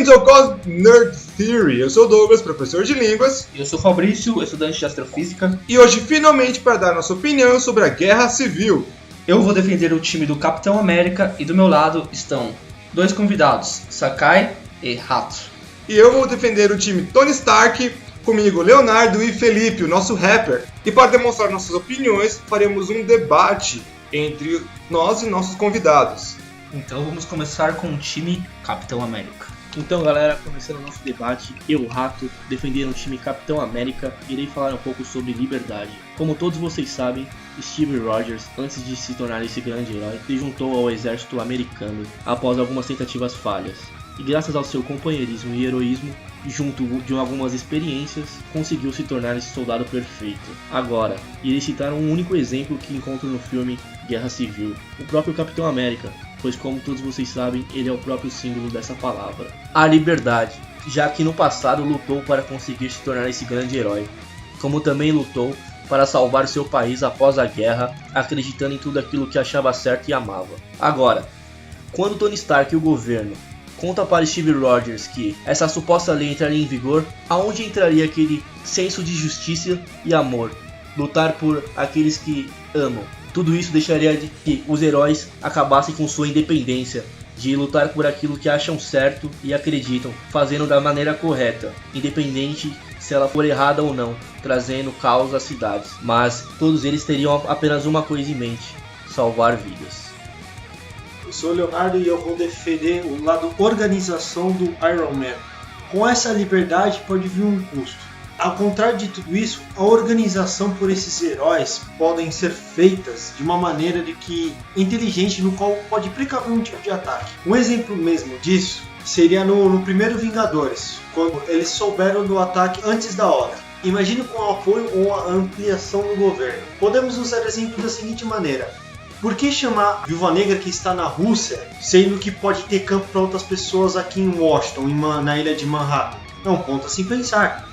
Bem-vindos ao Cosmic Nerd Theory. Eu sou o Douglas, professor de línguas. Eu sou o Fabrício, estudante de astrofísica. E hoje, finalmente, para dar nossa opinião sobre a Guerra Civil. Eu vou defender o time do Capitão América e do meu lado estão dois convidados, Sakai e Rato. E eu vou defender o time Tony Stark, comigo Leonardo e Felipe, o nosso rapper. E para demonstrar nossas opiniões, faremos um debate entre nós e nossos convidados. Então vamos começar com o time Capitão América. Então galera, começando o nosso debate, eu, Rato, defendendo o time Capitão América, irei falar um pouco sobre liberdade. Como todos vocês sabem, Steve Rogers, antes de se tornar esse grande herói, se juntou ao exército americano após algumas tentativas falhas. E graças ao seu companheirismo e heroísmo, junto de algumas experiências, conseguiu se tornar esse soldado perfeito. Agora, irei citar um único exemplo que encontro no filme Guerra Civil, o próprio Capitão América, pois como todos vocês sabem, ele é o próprio símbolo dessa palavra. A liberdade, já que no passado lutou para conseguir se tornar esse grande herói, como também lutou para salvar seu país após a guerra, acreditando em tudo aquilo que achava certo e amava. Agora, quando Tony Stark e o governo conta para Steve Rogers que essa suposta lei entraria em vigor, aonde entraria aquele senso de justiça e amor? Lutar por aqueles que amam. Tudo isso deixaria de que os heróis acabassem com sua independência, de lutar por aquilo que acham certo e acreditam, fazendo da maneira correta, independente se ela for errada ou não, trazendo caos às cidades. Mas todos eles teriam apenas uma coisa em mente: salvar vidas. Eu sou o Leonardo e eu vou defender o lado organização do Iron Man. Com essa liberdade pode vir um custo. Ao contrário de tudo isso, a organização por esses heróis podem ser feitas de uma maneira de que inteligente, no qual pode precaver um tipo de ataque. Um exemplo mesmo disso seria no primeiro Vingadores, quando eles souberam do ataque antes da hora. Imagine com o apoio ou a ampliação do governo. Podemos usar exemplo da seguinte maneira: por que chamar a Viúva Negra que está na Rússia, sendo que pode ter campo para outras pessoas aqui em Washington, na ilha de Manhattan? É um ponto a se pensar.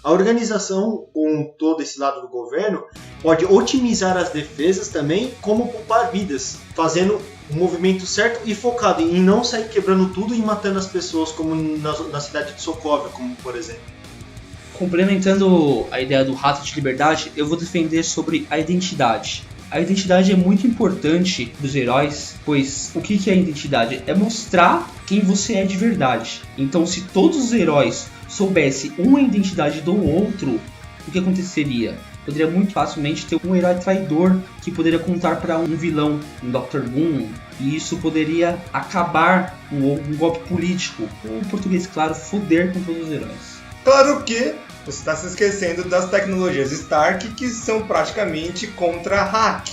A organização com todo esse lado do governo pode otimizar as defesas também, como poupar vidas, fazendo um movimento certo e focado em não sair quebrando tudo e matando as pessoas, como na cidade de Sokovia, como por exemplo. Complementando a ideia do Rato de liberdade, eu vou defender sobre a identidade. A identidade é muito importante dos heróis, pois o que é a identidade? É mostrar quem você é de verdade. Então, se todos os heróis soubessem uma identidade do outro, o que aconteceria? Poderia muito facilmente ter um herói traidor que poderia contar para um vilão, um Dr. Doom, e isso poderia acabar um golpe político. Em português, claro, foder com todos os heróis. Claro que você está se esquecendo das tecnologias Stark, que são praticamente contra hack.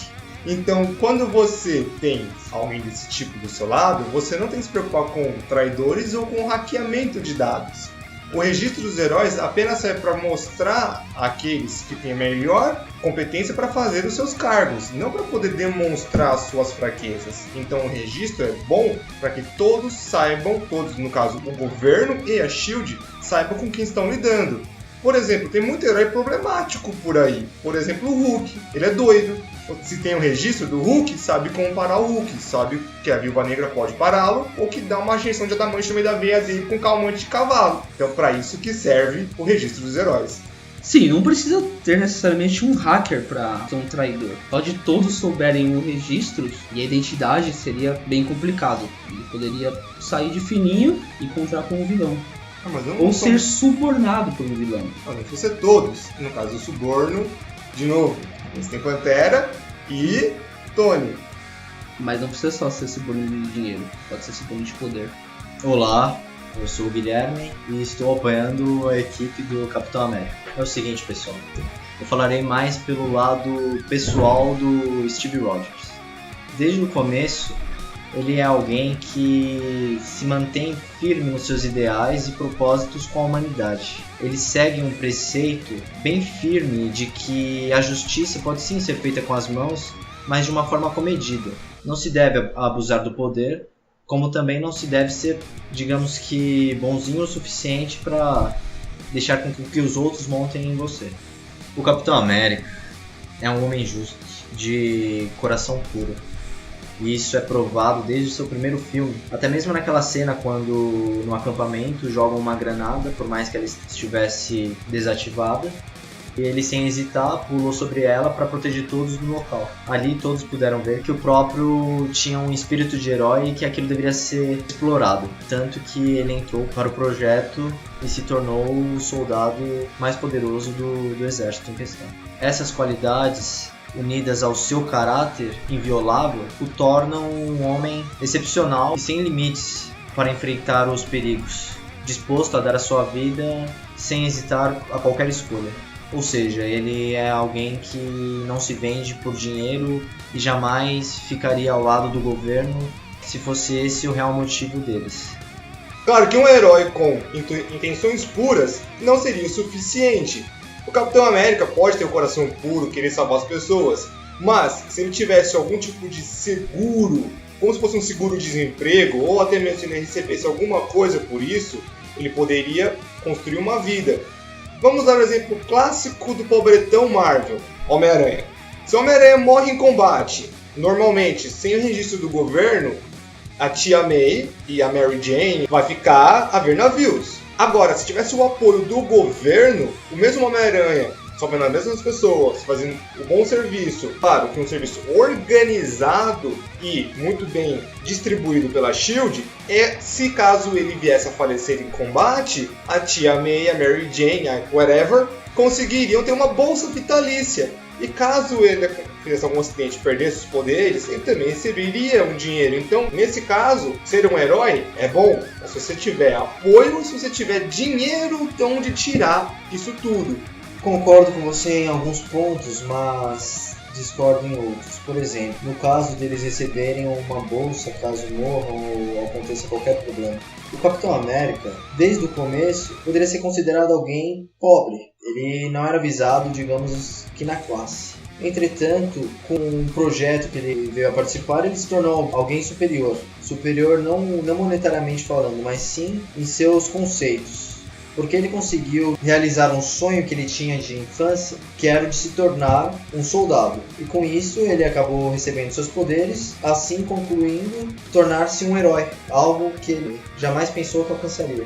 Então, quando você tem alguém desse tipo do seu lado, você não tem que se preocupar com traidores ou com hackeamento de dados. O registro dos heróis apenas serve para mostrar aqueles que têm melhor competência para fazer os seus cargos, não para poder demonstrar as suas fraquezas. Então o registro é bom para que todos saibam, todos no caso o governo e a SHIELD, saibam com quem estão lidando. Por exemplo, tem muito herói problemático por aí. Por exemplo, o Hulk, ele é doido. Se tem um registro do Hulk, sabe como parar o Hulk, sabe que a Viúva Negra pode pará-lo ou que dá uma injeção de adamante no meio da veia dele com calmante de cavalo. Então, para isso que serve o registro dos heróis. Sim, não precisa ter necessariamente um hacker para ser um traidor. Só de todos souberem o registro e a identidade seria bem complicado. Ele poderia sair de fininho e encontrar com o vilão. Ou ser subornado por um vilão. Não precisa ser todos. No caso do suborno, de novo, você tem Pantera e Tony. Mas não precisa só ser suborno de dinheiro, pode ser suborno de poder. Olá, eu sou o Guilherme e estou apoiando a equipe do Capitão América. É o seguinte, pessoal, eu falarei mais pelo lado pessoal do Steve Rogers. Desde o começo, ele é alguém que se mantém firme nos seus ideais e propósitos com a humanidade. Ele segue um preceito bem firme de que a justiça pode sim ser feita com as mãos, mas de uma forma comedida. Não se deve abusar do poder, como também não se deve ser, digamos que, bonzinho o suficiente para deixar com que os outros montem em você. O Capitão América é um homem justo, de coração puro. E isso é provado desde o seu primeiro filme. Até mesmo naquela cena quando no acampamento jogam uma granada, por mais que ela estivesse desativada. E ele, sem hesitar, pulou sobre ela para proteger todos no local. Ali todos puderam ver que o próprio tinha um espírito de herói e que aquilo deveria ser explorado. Tanto que ele entrou para o projeto e se tornou o soldado mais poderoso do exército em questão. Essas qualidades, unidas ao seu caráter inviolável, o tornam um homem excepcional e sem limites para enfrentar os perigos, disposto a dar a sua vida sem hesitar a qualquer escolha. Ou seja, ele é alguém que não se vende por dinheiro e jamais ficaria ao lado do governo se fosse esse o real motivo deles. Claro que um herói com intenções puras não seria o suficiente. O Capitão América pode ter um coração puro, querer salvar as pessoas, mas se ele tivesse algum tipo de seguro, como se fosse um seguro-desemprego, ou até mesmo se ele recebesse alguma coisa por isso, ele poderia construir uma vida. Vamos dar um exemplo clássico do pobretão Marvel, Homem-Aranha. Se o Homem-Aranha morre em combate, normalmente sem o registro do governo, a tia May e a Mary Jane vai ficar a ver navios. Agora, se tivesse o apoio do governo, o mesmo Homem-Aranha, salvando as mesmas pessoas, fazendo um bom serviço, claro que um serviço organizado e muito bem distribuído pela S.H.I.E.L.D., se caso ele viesse a falecer em combate, a tia May, a Mary Jane, a whatever, conseguiriam ter uma bolsa vitalícia. E caso ele fizesse algum acidente e perdesse os poderes, ele também receberia um dinheiro. Então, nesse caso, ser um herói é bom, mas se você tiver apoio, se você tiver dinheiro, de onde tirar isso tudo. Concordo com você em alguns pontos, mas discordo em outros. Por exemplo, no caso deles receberem uma bolsa caso morram ou aconteça qualquer problema. O Capitão América, desde o começo, poderia ser considerado alguém pobre. Ele não era visado, digamos, que na classe. Entretanto, com um projeto que ele veio a participar, ele se tornou alguém superior. Superior não monetariamente falando, mas sim em seus conceitos. Porque ele conseguiu realizar um sonho que ele tinha de infância, que era o de se tornar um soldado. E com isso ele acabou recebendo seus poderes, assim concluindo tornar-se um herói, algo que ele jamais pensou que alcançaria.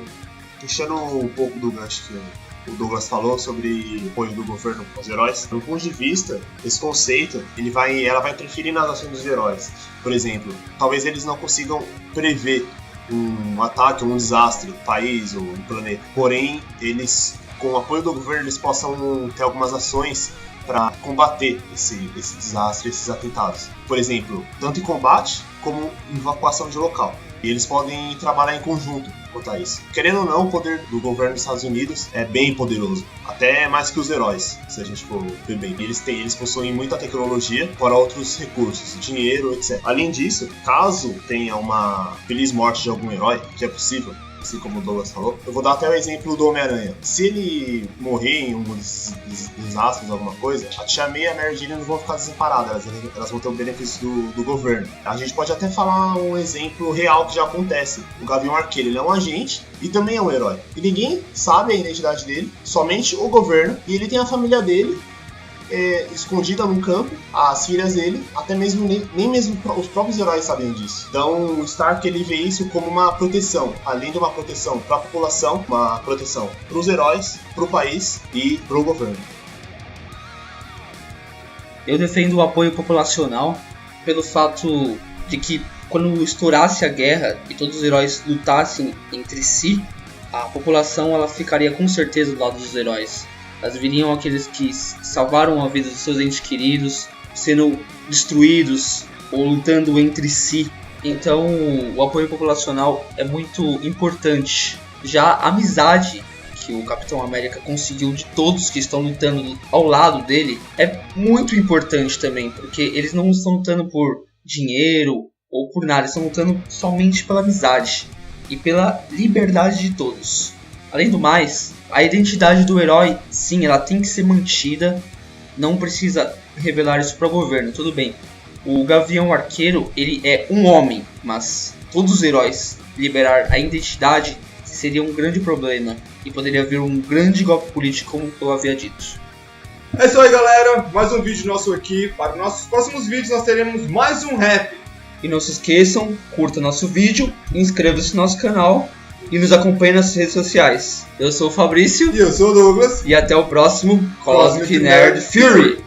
Puxando um pouco do gancho que o Douglas falou sobre o apoio do governo aos heróis, do ponto de vista, esse conceito ela vai interferir nas ações dos heróis. Por exemplo, talvez eles não consigam prever um ataque, um desastre, um país ou um planeta. Porém, eles, com o apoio do governo, eles possam ter algumas ações para combater esse desastre, esses atentados. Por exemplo, tanto em combate como em evacuação de local. E eles podem trabalhar em conjunto quanto a isso. Querendo ou não, o poder do governo dos Estados Unidos é bem poderoso. Até mais que os heróis, se a gente for ver bem. Eles possuem muita tecnologia para outros recursos, dinheiro, etc. Além disso, caso tenha uma feliz morte de algum herói, que é possível, assim como o Douglas falou, eu vou dar até o exemplo do Homem-Aranha. Se ele morrer em um desses desastres, alguma coisa, a tia May e a Mary Jane não vão ficar desamparadas, elas vão ter o benefício do governo. A gente pode até falar um exemplo real que já acontece. O Gavião Arqueiro, ele é um agente e também é um herói. E ninguém sabe a identidade dele, somente o governo, e ele tem a família dele escondida num campo, as filhas dele, até mesmo nem mesmo os próprios heróis sabiam disso. Então o Stark, ele vê isso como uma proteção, além de uma proteção para a população, uma proteção para os heróis, para o país e para o governo. Eu defendo o apoio populacional pelo fato de que quando estourasse a guerra e todos os heróis lutassem entre si, a população ela ficaria com certeza do lado dos heróis. Elas viriam aqueles que salvaram a vida dos seus entes queridos, sendo destruídos ou lutando entre si. Então, o apoio populacional é muito importante. Já a amizade que o Capitão América conseguiu de todos que estão lutando ao lado dele é muito importante também, porque eles não estão lutando por dinheiro ou por nada, eles estão lutando somente pela amizade e pela liberdade de todos. Além do mais, a identidade do herói, sim, ela tem que ser mantida, não precisa revelar isso para o governo, tudo bem. O Gavião Arqueiro, ele é um homem, mas todos os heróis liberar a identidade seria um grande problema e poderia haver um grande golpe político, como eu havia dito. É isso aí, galera, mais um vídeo nosso aqui. Para os nossos próximos vídeos nós teremos mais um rap. E não se esqueçam, curta nosso vídeo, inscreva-se no nosso canal e nos acompanhe nas redes sociais. Eu sou o Fabrício E eu sou o Douglas. e até o próximo Cosmic Nerd Fury!